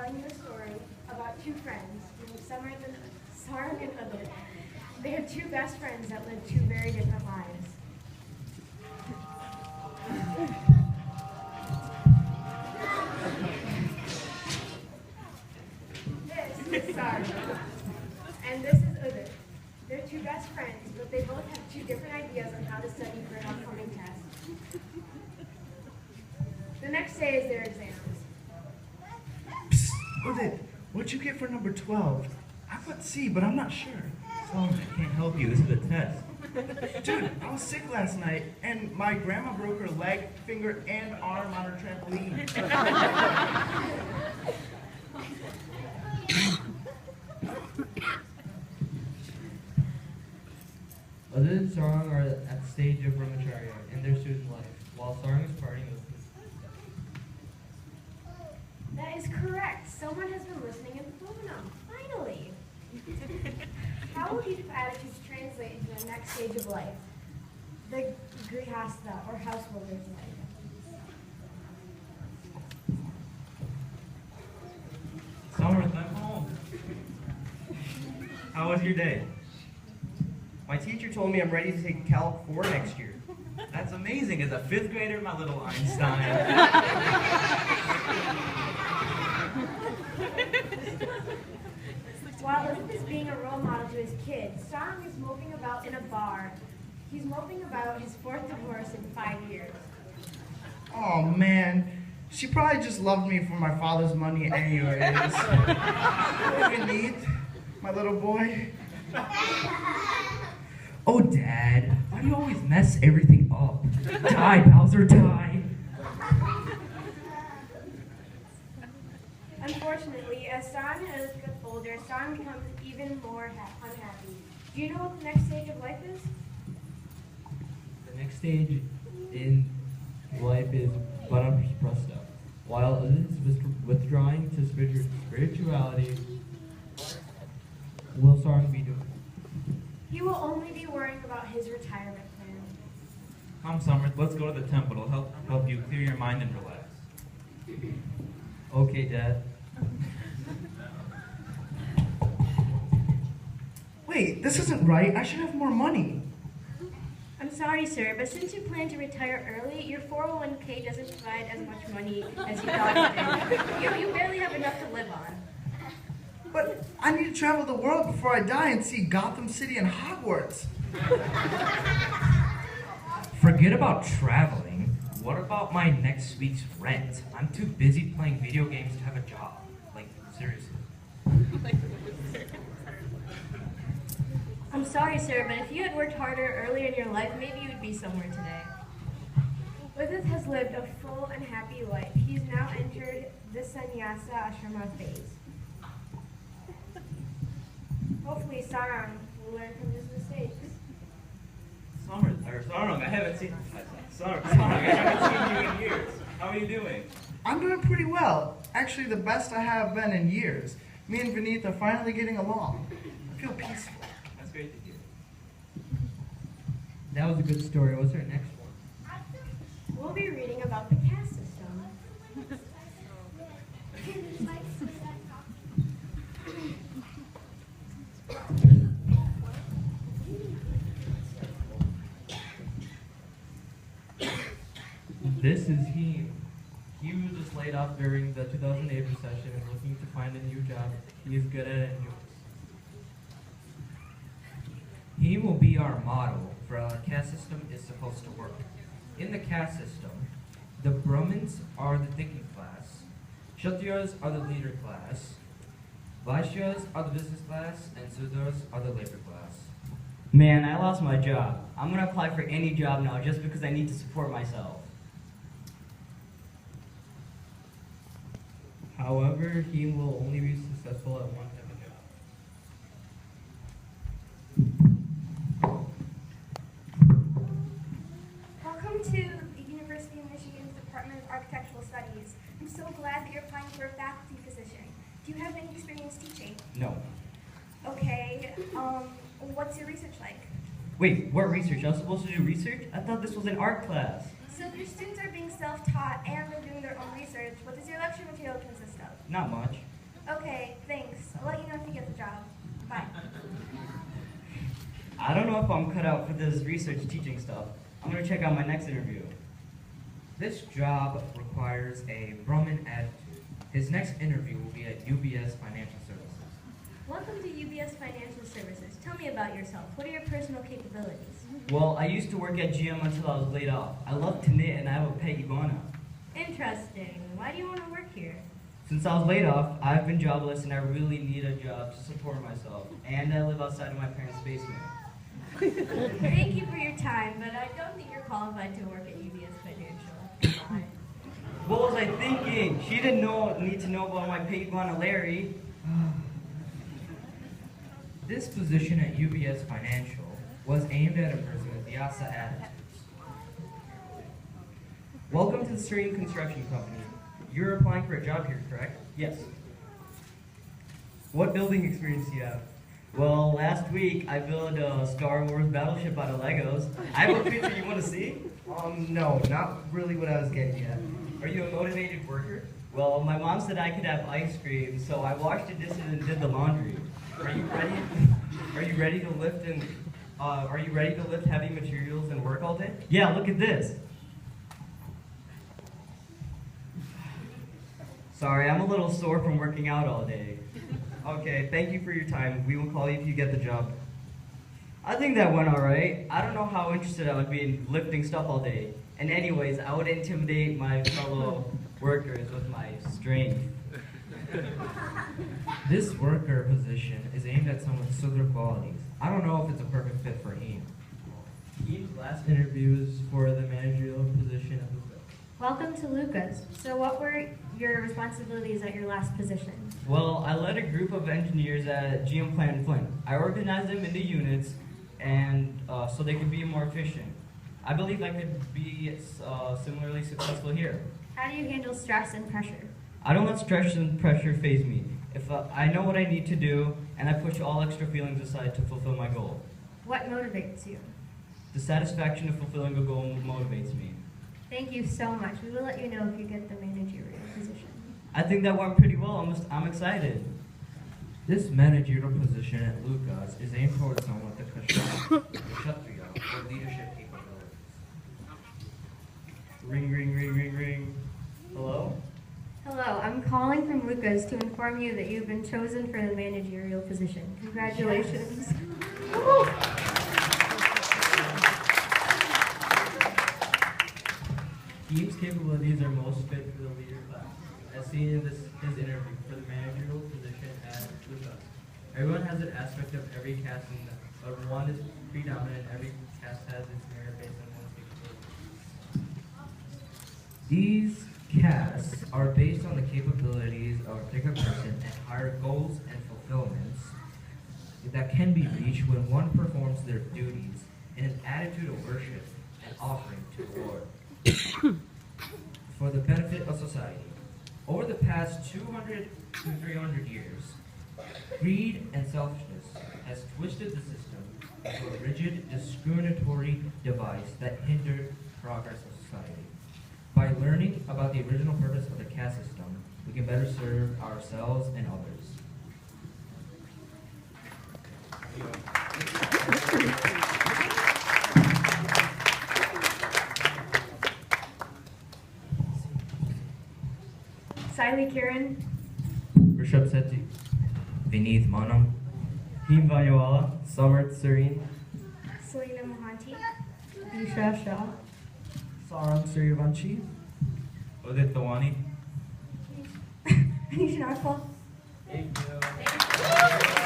telling you a story about two friends named Sarang and Udit. They are two best friends that live two very different lives. This is Sarang, and this is Udit. They're two best friends, but they both have two different ideas on how to study for an upcoming test. The next day is their exams. Psst, Udit, what'd you get for number 12? I put C, but I'm not sure. Sorry, I can't help you. This is a test. Dude, I was sick last night, and my grandma broke her leg, finger, and arm on her trampoline. Udit and Sarang are at the stage of brahmacharya in their student life, while Sarang is partying with his That is correct. Someone has been listening in Tapovanam. Finally. How will these attitudes translate into the next stage of life? The grihastha, or householder's life. Samarth, I'm home. How was your day? My teacher told me I'm ready to take Calc 4 next year. That's amazing. As a fifth grader, my little Einstein. While Udit is being a role model to his kids, Sarang is moping about in a bar. He's moping about his fourth divorce in 5 years. Oh man, she probably just loved me for my father's money anyways. What do you need, my little boy? Oh, Dad, why do you always mess everything up? Die, Bowser, die! Unfortunately, as Sarang and Udit get older, Sarang becomes even more unhappy. Do you know what the next stage of life is? The next stage in life is Vanaprastha. While Udit is withdrawing to spirituality, will Sarang be doing? He will only be worrying about his retirement plan. Come, Samarth, let's go to the temple. It'll help you clear your mind and relax. Okay, Dad. Wait, this isn't right. I should have more money. I'm sorry, sir, but since you plan to retire early, your 401k doesn't provide as much money as you thought it did. You barely have enough to live on. But I need to travel the world before I die and see Gotham City and Hogwarts. Forget about traveling. What about my next week's rent? I'm too busy playing video games to have a job. Like, seriously. I'm sorry, sir, but if you had worked harder earlier in your life, maybe you would be somewhere today. Udit has lived a full and happy life. He's now entered the sannyasa ashrama phase. Hopefully, Sarang will learn from his mistakes. Sarang, I haven't seen you in years. How are you doing? I'm doing pretty well. Actually, the best I have been in years. Me and Vineet are finally getting along. I feel peaceful. That's great to hear. That was a good story. What's our next one? We'll be reading about the caste system. This is Heem. He was just laid off during the 2008 recession and looking to find a new job. He is good at it and enjoys. He will be our model for how a caste system is supposed to work. In the caste system, the Brahmins are the thinking class, Kshatriyas are the leader class, Vaishyas are the business class, and Sudras are the labor class. Man, I lost my job. I'm gonna apply for any job now just because I need to support myself. However, he will only be successful at one type of job. Welcome to the University of Michigan's Department of Architectural Studies. I'm so glad that you're applying for a faculty position. Do you have any experience teaching? No. Okay, what's your research like? Wait, what research? I was supposed to do research? I thought this was an art class. So your students are being self-taught and they're doing their own research. What does your lecture material consist of? Not much. Okay, thanks. I'll let you know if you get the job. Bye. I don't know if I'm cut out for this research teaching stuff. I'm gonna check out my next interview. This job requires a Brumman attitude. His next interview will be at UBS Financial Services. Welcome to UBS Financial Services. Tell me about yourself. What are your personal capabilities? Well, I used to work at GM until I was laid off. I love to knit and I have a pet iguana. Interesting. Why do you want to work here? Since I was laid off, I've been jobless and I really need a job to support myself. And I live outside of my parents' basement. Thank you for your time, but I don't think you're qualified to work at UBS Financial. Bye. What was I thinking? She didn't need to know about my pet iguana, Larry. This position at UBS Financial was aimed at a person with Yasa attitudes. Welcome to the Serene Construction Company. You're applying for a job here, correct? Yes. What building experience do you have? Well, last week I built a Star Wars battleship out of Legos. I have a picture you want to see? No, not really what I was getting at. Are you a motivated worker? Well, my mom said I could have ice cream, so I washed the dishes and did the laundry. Are you ready? Are you ready to lift heavy materials and work all day? Yeah, look at this. Sorry, I'm a little sore from working out all day. Okay, thank you for your time. We will call you if you get the job. I think that went alright. I don't know how interested I would be in lifting stuff all day. And anyways, I would intimidate my fellow workers with my strength. This worker position is aimed at someone with similar qualities. I don't know if it's a perfect fit for him. Eve's last interview is for the managerial position at Luca. Welcome to Lucas. So what were your responsibilities at your last position? Well, I led a group of engineers at GM Plant Flint. I organized them into units and so they could be more efficient. I believe I could be similarly successful here. How do you handle stress and pressure? I don't let stress and pressure faze me. If I know what I need to do, and I push all extra feelings aside to fulfill my goal. What motivates you? The satisfaction of fulfilling a goal motivates me. Thank you so much. We will let you know if you get the managerial position. I think that went pretty well. I'm excited. This managerial position at Lucas is aimed towards someone with the kshatriya, or leadership capabilities. Ring, ring, ring, ring, ring. Hello? Hello, I'm calling from Lucas to inform you that you've been chosen for the managerial position. Congratulations. Eve's capabilities are most fit for the leader class, as seen in his interview for the managerial position at Luca. Everyone has an aspect of every cast, but one is predominant. Every cast has its merit based on one's capabilities. These casts are based on the capabilities of a particular person and higher goals and fulfillments that can be reached when one performs their duties in an attitude of worship and offering to the Lord for the benefit of society. Over the past 200 to 300 years, greed and selfishness has twisted the system into a rigid, discriminatory device that hindered progress of society. By learning about the original purpose of the caste system, we can better serve ourselves and others. Siley Kiran, Rishabh Sethi, Vineeth Manam, Team Vanyawala. Samarth Serene, Selena Mohanty, Deesha Shah, Sarang Suryavanshi. Udit Tawani. Anisha Narfal. Thank you.